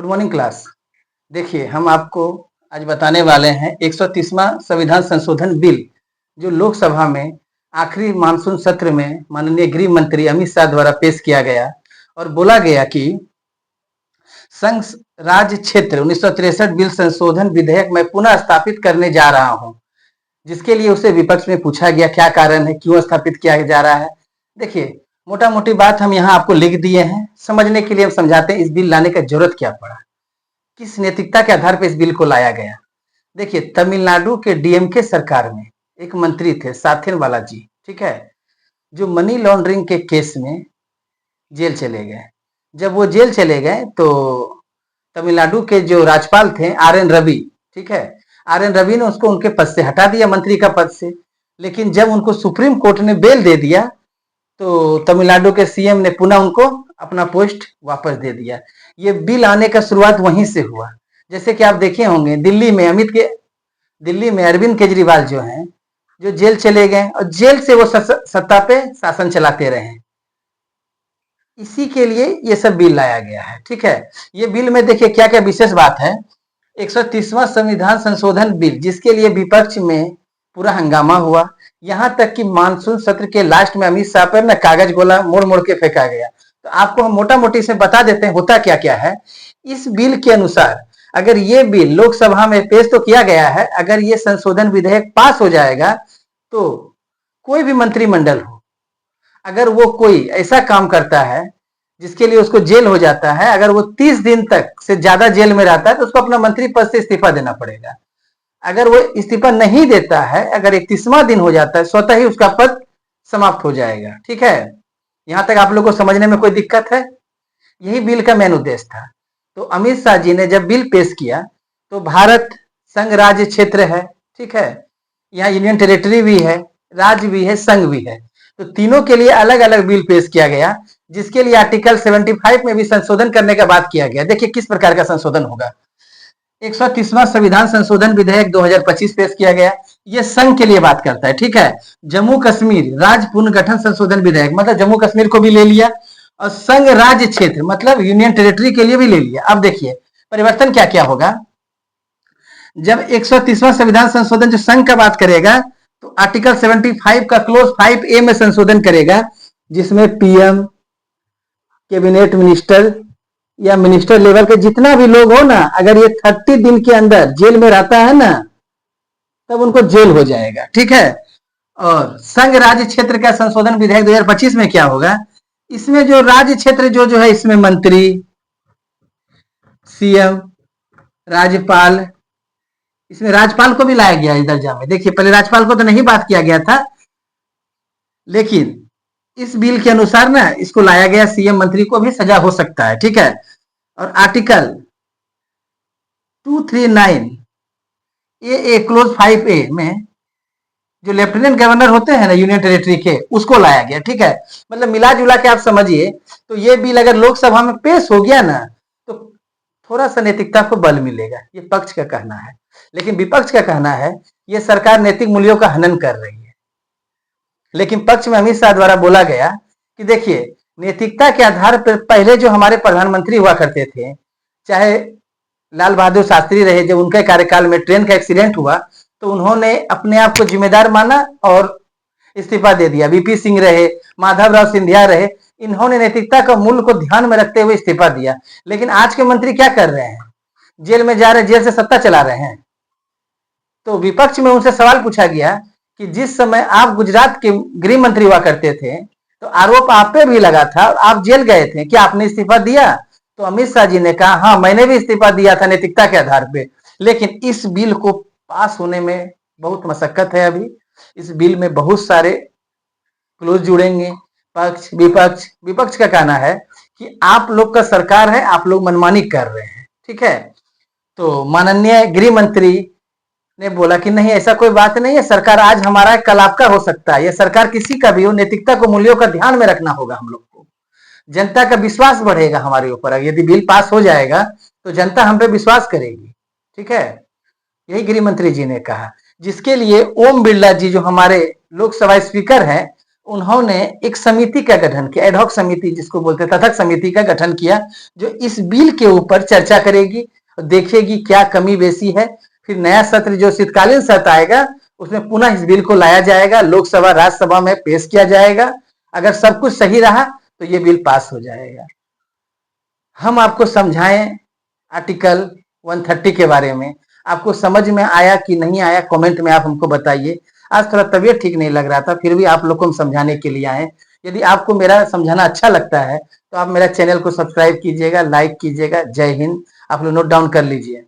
Good morning class. देखिए हम आपको आज बताने वाले हैं 130वां संविधान संशोधन बिल जो लोकसभा में आखिरी मानसून सत्र में माननीय गृह मंत्री अमित शाह द्वारा पेश किया गया और बोला गया कि संघ राज्य क्षेत्र 1963 बिल संशोधन विधेयक मैं पुनः स्थापित करने जा रहा हूं, जिसके लिए उसे विपक्ष में पूछा गया क्या कारण है, क्यों स्थापित किया जा रहा है। देखिए मोटा मोटी बात हम यहाँ आपको लिख दिए हैं, समझने के लिए हम समझाते हैं इस बिल लाने का जरूरत क्या पड़ा, किस नैतिकता के आधार पर इस बिल को लाया गया। देखिए तमिलनाडु के डीएमके सरकार में एक मंत्री थे साथिन बालाजी, ठीक है, जो मनी लॉन्ड्रिंग के केस में जेल चले गए। जब वो जेल चले गए तो तमिलनाडु के जो राज्यपाल थे आर एन रवि, ठीक है, आर एन रवि ने उसको उनके पद से हटा दिया, मंत्री का पद से। लेकिन जब उनको सुप्रीम कोर्ट ने बेल दे दिया तो तमिलनाडु के सीएम ने पुनः उनको अपना पोस्ट वापस दे दिया। ये बिल आने का शुरुआत वहीं से हुआ। जैसे कि आप देखे होंगे दिल्ली में अरविंद केजरीवाल जो हैं, जो जेल चले गए और जेल से वो सत्ता पे शासन चलाते रहे। इसी के लिए ये सब बिल लाया गया है, ठीक है। ये बिल में देखिए क्या क्या विशेष बात है। 130वां संविधान संशोधन बिल, जिसके लिए विपक्ष में पूरा हंगामा हुआ, यहां तक कि मानसून सत्र के लास्ट में अमित शाह पर ना कागज गोला मोड़ मोड़ के फेंका गया। तो आपको हम मोटा मोटी से बता देते हैं होता क्या क्या है। इस बिल के अनुसार अगर ये बिल लोकसभा में पेश तो किया गया है, अगर ये संशोधन विधेयक पास हो जाएगा तो कोई भी मंत्रिमंडल हो, अगर वो कोई ऐसा काम करता है जिसके लिए उसको जेल हो जाता है, अगर वो 30 दिन तक से ज्यादा जेल में रहता है तो उसको अपना मंत्री पद से इस्तीफा देना पड़ेगा। अगर वो इस्तीफा नहीं देता है, अगर 31वां दिन हो जाता है, स्वतः ही उसका पद समाप्त हो जाएगा, ठीक है। यहां तक आप लोग को समझने में कोई दिक्कत है? यही बिल का मेन उद्देश्य था। तो अमित शाह जी ने जब बिल पेश किया तो भारत संघ राज्य क्षेत्र है, ठीक है, यहाँ यूनियन टेरिटरी भी है, राज्य भी है, संघ भी है, तो तीनों के लिए अलग अलग बिल पेश किया गया, जिसके लिए आर्टिकल 75 में भी संशोधन करने का बात किया गया। देखिए किस प्रकार का संशोधन होगा। 130वां संविधान संशोधन विधेयक 2025 पेश किया गया, ये संघ के लिए बात करता है, ठीक है। जम्मू कश्मीर राज्य पुनर्गठन संशोधन विधेयक, मतलब जम्मू कश्मीर को भी ले लिया, और संघ राज्य क्षेत्र मतलब यूनियन टेरिटरी के लिए भी ले लिया। अब देखिए परिवर्तन क्या क्या होगा। जब 130वां संविधान संशोधन जो संघ का बात करेगा तो आर्टिकल 75 का क्लोज 5A में संशोधन करेगा, जिसमें पीएम, कैबिनेट मिनिस्टर या मिनिस्टर लेवल के जितना भी लोग हो ना, अगर ये 30 दिन के अंदर जेल में रहता है ना, तब उनको जेल हो जाएगा, ठीक है। और संघ राज्य क्षेत्र का संशोधन विधेयक 2025 में क्या होगा, इसमें जो राज्य क्षेत्र जो है, इसमें मंत्री, सीएम, राज्यपाल, इसमें राज्यपाल को भी लाया गया इस दर्जा में। देखिए पहले राज्यपाल को तो नहीं बात किया गया था, लेकिन इस बिल के अनुसार ना इसको लाया गया, सीएम मंत्री को भी सजा हो सकता है, ठीक है। और आर्टिकल 239 ए क्लोज 5A में जो लेफ्टिनेंट गवर्नर होते हैं ना यूनियन टेरिटरी के, उसको लाया गया, ठीक है। मतलब मिला जुला के आप समझिए तो ये बिल अगर लोकसभा में पेश हो गया ना तो थोड़ा सा नैतिकता को बल मिलेगा, ये पक्ष का कहना है। लेकिन विपक्ष का कहना है ये सरकार नैतिक मूल्यों का हनन कर रही है। लेकिन पक्ष में अमित शाह द्वारा बोला गया कि देखिए नैतिकता के आधार पर पहले जो हमारे प्रधानमंत्री हुआ करते थे, चाहे लाल बहादुर शास्त्री रहे, जब उनके कार्यकाल में ट्रेन का एक्सीडेंट हुआ तो उन्होंने अपने आप को जिम्मेदार माना और इस्तीफा दे दिया। वीपी सिंह रहे, माधवराव सिंधिया रहे, इन्होंने नैतिकता का मूल्य को ध्यान में रखते हुए इस्तीफा दिया। लेकिन आज के मंत्री क्या कर रहे हैं, जेल में जा रहे, जेल से सत्ता चला रहे हैं। तो विपक्ष में उनसे सवाल पूछा गया कि जिस समय आप गुजरात के गृह मंत्री हुआ करते थे तो आरोप आप पे भी लगा था, आप जेल गए थे, क्या आपने इस्तीफा दिया? तो अमित शाह जी ने कहा हाँ मैंने भी इस्तीफा दिया था नैतिकता के आधार पे। लेकिन इस बिल को पास होने में बहुत मशक्कत है। अभी इस बिल में बहुत सारे क्लोज जुड़ेंगे, पक्ष विपक्ष। विपक्ष का कहना है कि आप लोग का सरकार है, आप लोग मनमानी कर रहे हैं, ठीक है। तो माननीय गृह मंत्री ने बोला कि नहीं ऐसा कोई बात नहीं है, सरकार आज हमारा कल आपका हो सकता है, ये सरकार किसी का भी हो, नैतिकता को मूल्यों का ध्यान में रखना होगा हम लोग को। जनता का विश्वास बढ़ेगा हमारे ऊपर, यदि बिल पास हो जाएगा तो जनता हम पे विश्वास करेगी, ठीक है। यही गृह मंत्री जी ने कहा, जिसके लिए ओम बिरला जी जो हमारे लोकसभा स्पीकर हैं, उन्होंने एक समिति का गठन किया, एडहॉक समिति जिसको बोलते हैं, तथक समिति का गठन किया, जो इस बिल के ऊपर चर्चा करेगी और देखेगी क्या कमी बेसी है। फिर नया सत्र जो शीतकालीन सत्र आएगा उसमें पुनः इस बिल को लाया जाएगा, लोकसभा राज्यसभा में पेश किया जाएगा। अगर सब कुछ सही रहा तो ये बिल पास हो जाएगा। हम आपको समझाएं आर्टिकल 130 के बारे में, आपको समझ में आया कि नहीं आया, कमेंट में आप हमको बताइए। आज थोड़ा तबीयत ठीक नहीं लग रहा था, फिर भी आप लोग को हम समझाने के लिए आए। यदि आपको मेरा समझाना अच्छा लगता है तो आप मेरा चैनल को सब्सक्राइब कीजिएगा, लाइक कीजिएगा। जय हिंद। आप लोग नोट डाउन कर लीजिए।